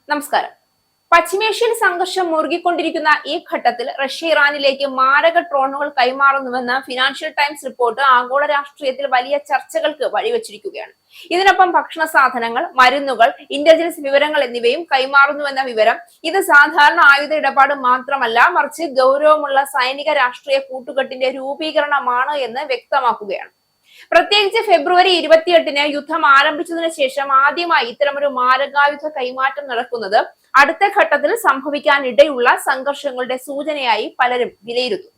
നമസ്കാരം. പശ്ചിമേഷ്യൻ സംഘർഷം മുറുകിക്കൊണ്ടിരിക്കുന്ന ഈ ഘട്ടത്തിൽ റഷ്യ ഇറാനിലേക്ക് മാരക ഡ്രോണുകൾ കൈമാറുന്നുവെന്ന ഫിനാൻഷ്യൽ ടൈംസ് റിപ്പോർട്ട് ആഗോള രാഷ്ട്രീയത്തിൽ വലിയ ചർച്ചകൾക്ക് വഴിവെച്ചിരിക്കുകയാണ്. ഇതിനൊപ്പം ഭക്ഷണ സാധനങ്ങൾ, മരുന്നുകൾ, ഇന്റലിജൻസ് വിവരങ്ങൾ എന്നിവയും കൈമാറുന്നുവെന്ന വിവരം ഇത് സാധാരണ ആയുധ ഇടപാട് മാത്രമല്ല, മറിച്ച് ഗൗരവമുള്ള സൈനിക രാഷ്ട്രീയ കൂട്ടുകെട്ടിന്റെ രൂപീകരണമാണ് എന്ന് വ്യക്തമാക്കുകയാണ്. പ്രത്യേകിച്ച് ഫെബ്രുവരി 28-ന് യുദ്ധം ആരംഭിച്ചതിനു ശേഷം ആദ്യമായി ഇത്തരമൊരു മാരകായുധ കൈമാറ്റം നടക്കുന്നത് അടുത്ത ഘട്ടത്തിൽ സംഭവിക്കാനിടയുള്ള സംഘർഷങ്ങളുടെ സൂചനയായി പലരും വിലയിരുത്തുന്നു.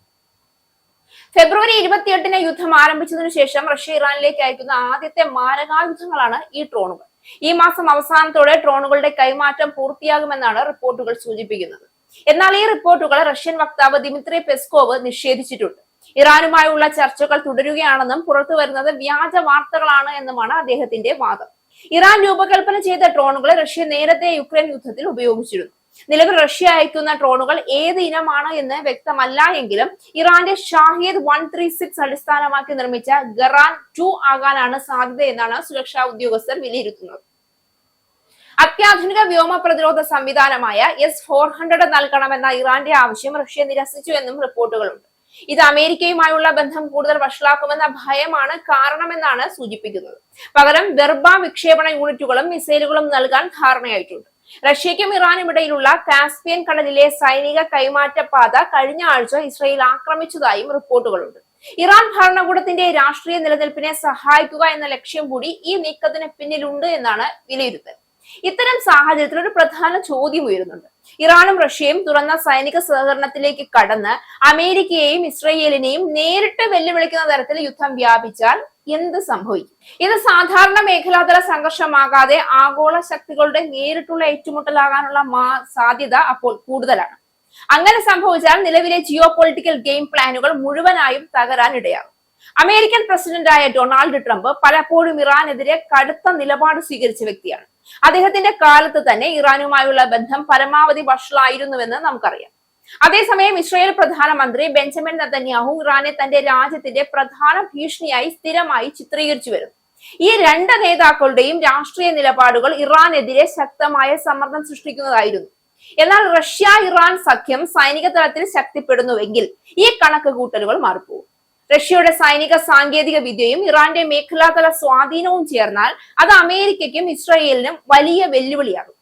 ഫെബ്രുവരി 28-ന് യുദ്ധം ആരംഭിച്ചതിനു ശേഷം റഷ്യ ഇറാനിലേക്ക് അയക്കുന്ന ആദ്യത്തെ മാരകായുധങ്ങളാണ് ഈ ഡ്രോണുകൾ. ഈ മാസം അവസാനത്തോടെ ഡ്രോണുകളുടെ കൈമാറ്റം പൂർത്തിയാകുമെന്നാണ് റിപ്പോർട്ടുകൾ സൂചിപ്പിക്കുന്നത്. എന്നാൽ ഈ റിപ്പോർട്ടുകൾ റഷ്യൻ വക്താവ് ദിമിത്രി പെസ്കോവ് നിഷേധിച്ചിട്ടുണ്ട്. ഇറാനുമായുള്ള ചർച്ചകൾ തുടരുകയാണെന്നും പുറത്തു വരുന്നത് വ്യാജ വാർത്തകളാണ് എന്നുമാണ് അദ്ദേഹത്തിന്റെ വാദം. ഇറാൻ രൂപകൽപ്പന ചെയ്ത ഡ്രോണുകൾ റഷ്യ നേരത്തെ യുക്രൈൻ യുദ്ധത്തിൽ ഉപയോഗിച്ചിരുന്നു. നിലവിൽ റഷ്യ അയക്കുന്ന ഡ്രോണുകൾ ഏത് ഇനമാണ് എന്ന് വ്യക്തമല്ല എങ്കിലും ഇറാന്റെ ഷാഹിദ് 136 അടിസ്ഥാനമാക്കി നിർമ്മിച്ച ഗറാൻ 2 ആകാനാണ് സാധ്യതയെന്നാണ് സുരക്ഷാ ഉദ്യോഗസ്ഥർ വിലയിരുത്തുന്നത്. അത്യാധുനിക വ്യോമ പ്രതിരോധ സംവിധാനമായ S-400 നൽകണമെന്ന ഇറാന്റെ ആവശ്യം റഷ്യ നിരസിച്ചു എന്നും റിപ്പോർട്ടുകളുണ്ട്. ഇത് അമേരിക്കയുമായുള്ള ബന്ധം കൂടുതൽ വഷളാക്കുമെന്ന ഭയമാണ് കാരണമെന്നാണ് സൂചിപ്പിക്കുന്നത്. പകരം ദർബ വിക്ഷേപണ യൂണിറ്റുകളും മിസൈലുകളും നൽകാൻ ധാരണയായിട്ടുണ്ട്. റഷ്യയ്ക്കും ഇറാനും ഇടയിലുള്ള കാസ്പിയൻ കടലിലെ സൈനിക കൈമാറ്റ പാത കഴിഞ്ഞ ആഴ്ച ഇസ്രയേൽ ആക്രമിച്ചതായും റിപ്പോർട്ടുകളുണ്ട്. ഇറാൻ ഭരണകൂടത്തിന്റെ രാഷ്ട്രീയ നിലനിൽപ്പിനെ സഹായിക്കുക എന്ന ലക്ഷ്യം കൂടി ഈ നീക്കത്തിന് പിന്നിലുണ്ട് എന്നാണ് വിലയിരുത്തൽ. ഇത്തരം സാഹചര്യത്തിൽ ഒരു പ്രധാന ചോദ്യം ഉയരുന്നുണ്ട്. ഇറാനും റഷ്യയും തുറന്ന സൈനിക സഹകരണത്തിലേക്ക് കടന്ന് അമേരിക്കയെയും ഇസ്രയേലിനെയും നേരിട്ട് വെല്ലുവിളിക്കുന്ന തരത്തിൽ യുദ്ധം വ്യാപിച്ചാൽ എന്ത് സംഭവിക്കും? ഇത് സാധാരണ മേഖലാതല സംഘർഷമാകാതെ ആഗോള ശക്തികളുടെ നേരിട്ടുള്ള ഏറ്റുമുട്ടലാകാനുള്ള സാധ്യത അപ്പോൾ കൂടുതലാണ്. അങ്ങനെ സംഭവിച്ചാൽ നിലവിലെ ജിയോ പൊളിറ്റിക്കൽ ഗെയിം പ്ലാനുകൾ മുഴുവനായും തകരാൻ ഇടയാകും. അമേരിക്കൻ പ്രസിഡന്റായ ഡൊണാൾഡ് ട്രംപ് പലപ്പോഴും ഇറാനെതിരെ കടുത്ത നിലപാട് സ്വീകരിച്ച വ്യക്തിയാണ്. അദ്ദേഹത്തിന്റെ കാലത്ത് തന്നെ ഇറാനുമായുള്ള ബന്ധം പരമാവധി വഷളായിരുന്നുവെന്ന് നമുക്കറിയാം. അതേസമയം ഇസ്രായേൽ പ്രധാനമന്ത്രി ബെഞ്ചമിൻ നെതന്യാഹു ഇറാനെ തന്റെ രാജ്യത്തിന്റെ പ്രധാന ഭീഷണിയായി സ്ഥിരമായി ചിത്രീകരിച്ചു വരുന്നു. ഈ രണ്ട് നേതാക്കളുടെയും രാഷ്ട്രീയ നിലപാടുകൾ ഇറാനെതിരെ ശക്തമായ സമ്മർദ്ദം സൃഷ്ടിക്കുന്നതായിരുന്നു. എന്നാൽ റഷ്യ ഇറാൻ സഖ്യം സൈനിക തലത്തിൽ ശക്തിപ്പെടുന്നുവെങ്കിൽ ഈ കണക്ക് കൂട്ടലുകൾ മാറിപ്പോകും. റഷ്യയുടെ സൈനിക സാങ്കേതിക വിദ്യയും ഇറാന്റെ മേഖലാതല സ്വാധീനവും ചേർന്നാൽ അത് അമേരിക്കയ്ക്കും ഇസ്രായേലിനും വലിയ വെല്ലുവിളിയാകും.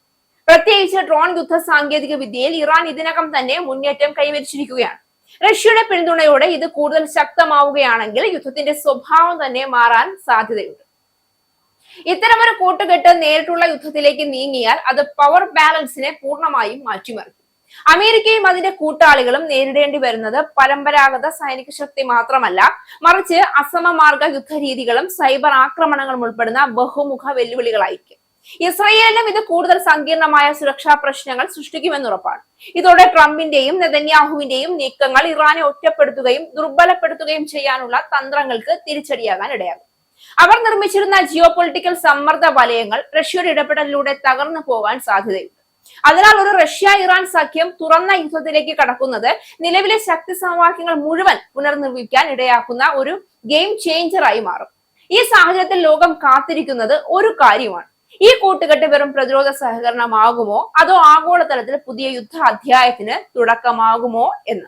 പ്രത്യേകിച്ച് ഡ്രോൺ യുദ്ധ സാങ്കേതിക വിദ്യയിൽ ഇറാൻ ഇതിനകം തന്നെ മുന്നേറ്റം കൈവരിച്ചിരിക്കുകയാണ്. റഷ്യയുടെ പിന്തുണയോടെ ഇത് കൂടുതൽ ശക്തമാവുകയാണെങ്കിൽ യുദ്ധത്തിന്റെ സ്വഭാവം തന്നെ മാറാൻ സാധ്യതയുണ്ട്. ഇത്തരമൊരു കൂട്ടുകെട്ട് നേരിട്ടുള്ള യുദ്ധത്തിലേക്ക് നീങ്ങിയാൽ അത് പവർ ബാലൻസിനെ പൂർണ്ണമായും മാറ്റിമറിക്കും. അമേരിക്കയും അതിന്റെ കൂട്ടാളികളും നേരിടേണ്ടി വരുന്നത് പരമ്പരാഗത സൈനിക ശക്തി മാത്രമല്ല, മറിച്ച് അസമമാർഗ യുദ്ധരീതികളും സൈബർ ആക്രമണങ്ങളും ഉൾപ്പെടുന്ന ബഹുമുഖ വെല്ലുവിളികളായിരിക്കും. ഇസ്രയേലിനും ഇത് കൂടുതൽ സങ്കീർണമായ സുരക്ഷാ പ്രശ്നങ്ങൾ സൃഷ്ടിക്കുമെന്നുറപ്പാണ്. ഇതോടെ ട്രംപിന്റെയും നെതന്യാഹുവിന്റെയും നീക്കങ്ങൾ ഇറാനെ ഒറ്റപ്പെടുത്തുകയും ദുർബലപ്പെടുത്തുകയും ചെയ്യാനുള്ള തന്ത്രങ്ങൾക്ക് തിരിച്ചടിയാകാൻ ഇടയാകും. അവർ നിർമ്മിച്ചിരുന്ന ജിയോ പൊളിറ്റിക്കൽ സമ്മർദ്ദ വലയങ്ങൾ റഷ്യയുടെ ഇടപെടലിലൂടെ തകർന്നു പോകാൻ സാധ്യതയുണ്ട്. അതിനാൽ ഒരു റഷ്യ ഇറാൻ സഖ്യം തുറന്ന യുദ്ധത്തിലേക്ക് കടക്കുന്നത് നിലവിലെ ശക്തി സമവാക്യങ്ങൾ മുഴുവൻ പുനർനിർമ്മിക്കാൻ ഇടയാക്കുന്ന ഒരു ഗെയിം ചേഞ്ചറായി മാറും. ഈ സാഹചര്യത്തിൽ ലോകം കാത്തിരിക്കുന്നത് ഒരു കാര്യമാണ്: ഈ കൂട്ടുകെട്ട് വെറും പ്രതിരോധ സഹകരണമാകുമോ, അതോ ആഗോളതലത്തിൽ പുതിയ യുദ്ധ അധ്യായത്തിന് തുടക്കമാകുമോ എന്ന്.